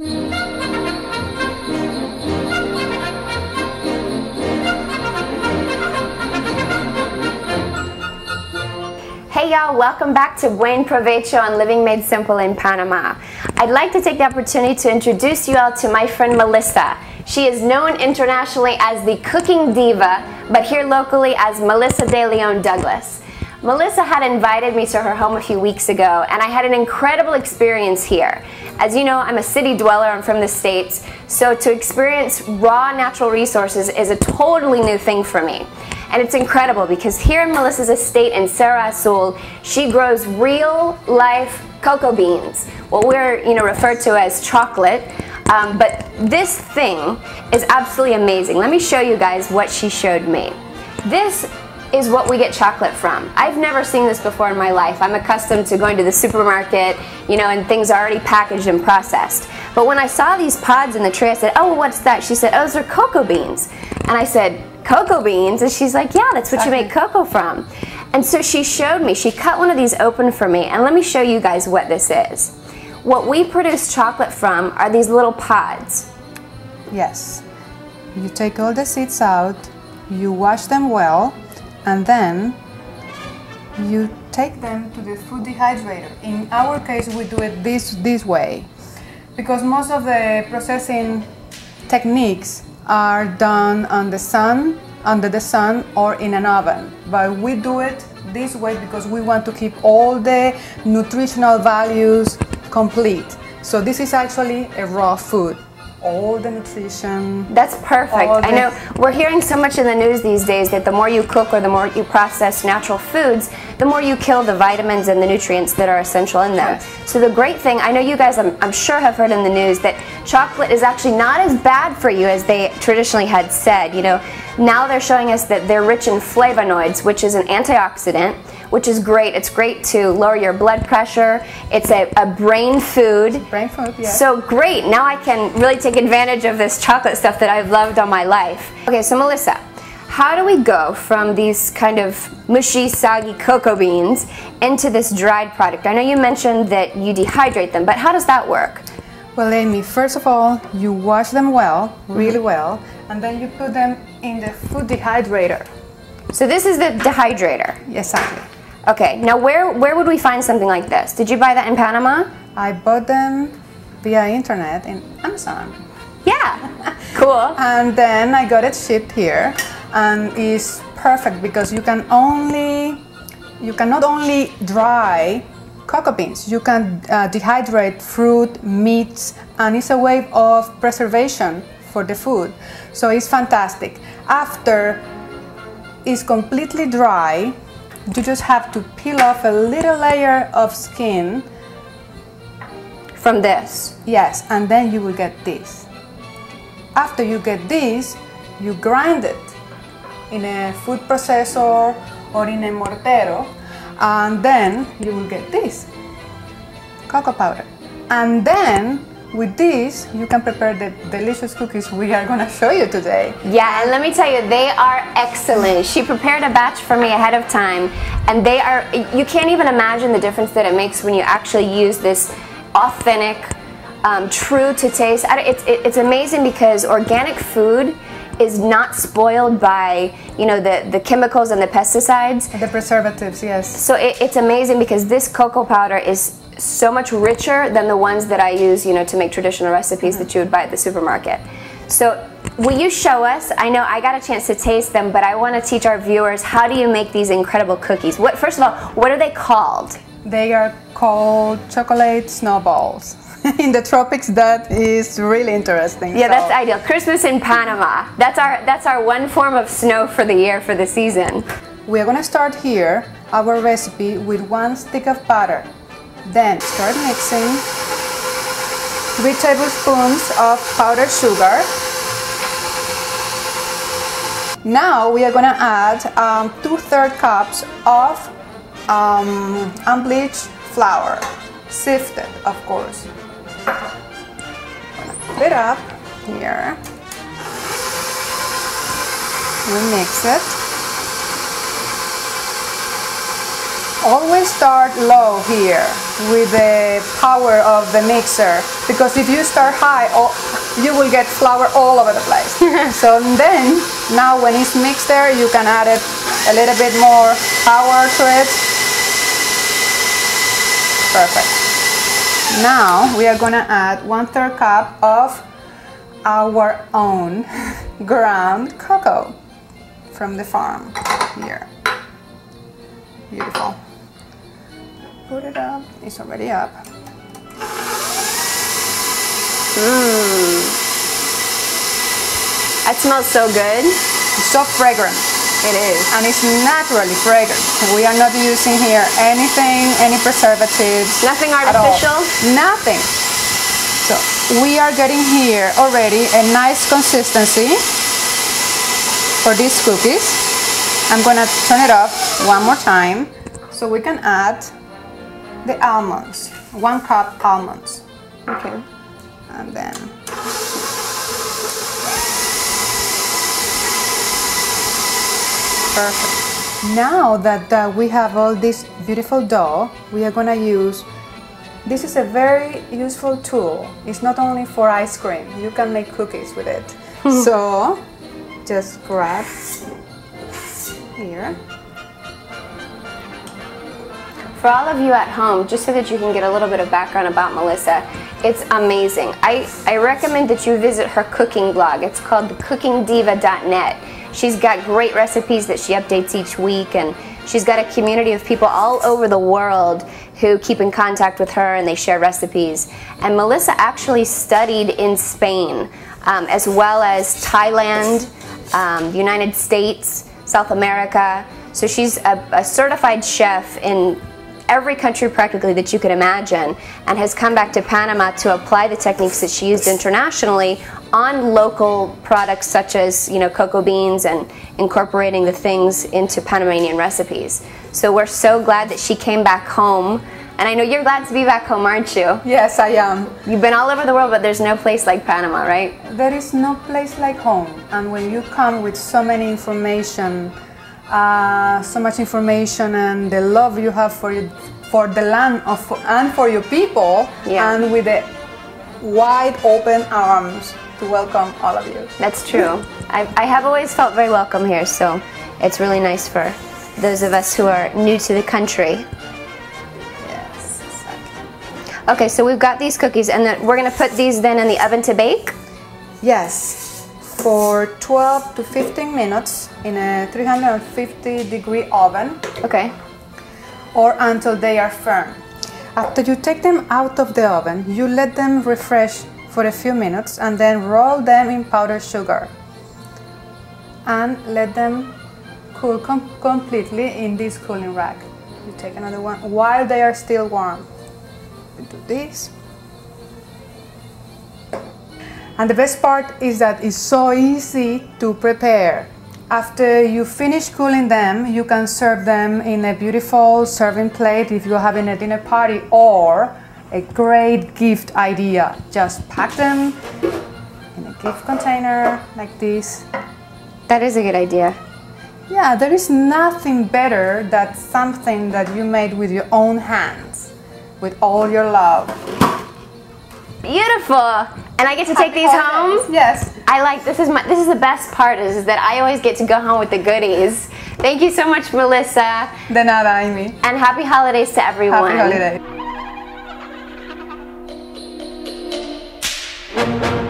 Hey y'all, welcome back to Buen Provecho on Living Made Simple in Panama. I'd like to take the opportunity to introduce you all to my friend Melissa. She is known internationally as the cooking diva, but here locally as Melissa de Leon Douglas. Melissa had invited me to her home a few weeks ago, and I had an incredible experience here. As you know, I'm a city dweller, I'm from the States, so to experience raw natural resources is a totally new thing for me. And it's incredible because here in Melissa's estate in Cerro Azul, she grows real life cocoa beans, what we're referred to as chocolate. But this thing is absolutely amazing. Let me show you guys what she showed me. This is what we get chocolate from. I've never seen this before in my life. I'm accustomed to going to the supermarket, and things are already packaged and processed. But when I saw these pods in the tray, I said, oh, what's that? She said, oh, those are cocoa beans. And I said, cocoa beans? And she's like, yeah, that's what you make cocoa from. And so she showed me, she cut one of these open for me, and let me show you guys what this is. What we produce chocolate from are these little pods. Yes. You take all the seeds out, you wash them well, and then you take them to the food dehydrator. In our case, we do it this way, because most of the processing techniques are done on the sun, under the sun, or in an oven. But we do it this way because we want to keep all the nutritional values complete. So this is actually a raw food. All the nutrition. That's perfect. I know we're hearing so much in the news these days that the more you cook or the more you process natural foods, the more you kill the vitamins and the nutrients that are essential in them. Yes. So the great thing, I know you guys I'm sure have heard in the news that chocolate is actually not as bad for you as they traditionally had said. Now they're showing us that they're rich in flavonoids, which is an antioxidant, which is great. It's great to lower your blood pressure. It's a brain food. Brain food, yes. So great. Now I can really take advantage of this chocolate stuff that I've loved all my life. Okay, so Melissa, how do we go from these kind of mushy, soggy cocoa beans into this dried product? I know you mentioned that you dehydrate them, but how does that work? Well, Amy, first of all, you wash them well, really well, and then you put them in the food dehydrator. So this is the dehydrator? Exactly. Okay, now where would we find something like this? Did you buy that in Panama? I bought them via internet in Amazon. Yeah, cool. And then I got it shipped here, and it's perfect because you can not only dry cocoa beans, you can dehydrate fruit, meats, and it's a way of preservation for the food. So it's fantastic. After it's completely dry, you just have to peel off a little layer of skin. From this? Yes, and then you will get this. After you get this, you grind it in a food processor or in a mortero, and then you will get this, cocoa powder. And then with this, you can prepare the delicious cookies we are going to show you today. Yeah, and let me tell you, they are excellent. She prepared a batch for me ahead of time, and they are, you can't even imagine the difference that it makes when you actually use this authentic, true to taste. It's amazing because organic food is not spoiled by, the chemicals and the pesticides. The preservatives, yes. So it's amazing because this cocoa powder is so much richer than the ones that I use, to make traditional recipes that you would buy at the supermarket. So will you show us? I know I got a chance to taste them, but I want to teach our viewers, how do you make these incredible cookies? First of all, what are they called? They are called chocolate snowballs. In the tropics, that is really interesting. Yeah, that's ideal. Christmas in Panama. That's our one form of snow for the year, for the season. We're going to start here our recipe with 1 stick of butter. Then start mixing 3 tablespoons of powdered sugar. Now we are going to add 2/3 cups of unbleached flour, sifted, of course. Put it up here. We mix it. Always start low here. with the power of the mixer, because if you start high, you will get flour all over the place. So then, now when it's mixed there, you can add it a little bit more power to it. Perfect. Now we are gonna add 1/3 cup of our own ground cocoa from the farm here. Beautiful. Put it up. It's already up. That smells so good. It's so fragrant. It is. And it's naturally fragrant. We are not using here anything, any preservatives. Nothing artificial? Nothing. So we are getting here already a nice consistency for these cookies. I'm gonna turn it up one more time so we can add the almonds, 1 cup almonds. Okay. And then perfect. Now that we have all this beautiful dough, we are gonna use, this is a very useful tool. It's not only for ice cream, you can make cookies with it. So just grab here. For all of you at home, just so that you can get a little bit of background about Melissa, it's amazing. I recommend that you visit her cooking blog. It's called thecookingdiva.net. She's got great recipes that she updates each week, and she's got a community of people all over the world who keep in contact with her and they share recipes. And Melissa actually studied in Spain, as well as Thailand, the United States, South America. So she's a certified chef in every country practically that you could imagine, and has come back to Panama to apply the techniques that she used internationally on local products such as, you know, cocoa beans, and incorporating the things into Panamanian recipes. So we're so glad that she came back home, and I know you're glad to be back home, aren't you? Yes, I am. You've been all over the world, but there's no place like Panama, right? There is no place like home, and when you come with so many information, so much information, and the love you have for the land and for your people, yeah. And with the wide open arms to welcome all of you. That's true. I have always felt very welcome here, so it's really nice for those of us who are new to the country. Yes, exactly. Okay, so we've got these cookies, and then we're going to put these then in the oven to bake? Yes, for 12 to 15 minutes in a 350-degree oven. Okay. Or until they are firm. After you take them out of the oven, you let them refresh for a few minutes and then roll them in powdered sugar and let them cool completely in this cooling rack. You take another one while they are still warm. You do this. And the best part is that it's so easy to prepare. After you finish cooling them, you can serve them in a beautiful serving plate if you're having a dinner party, or a great gift idea. Just pack them in a gift container like this. That is a good idea. Yeah, there is nothing better than something that you made with your own hands, with all your love. Beautiful. And I get to take these home? Yes. I like, this is the best part, is that I always get to go home with the goodies. Thank you so much, Melissa. De nada, Aimee. And happy holidays to everyone. Happy holidays.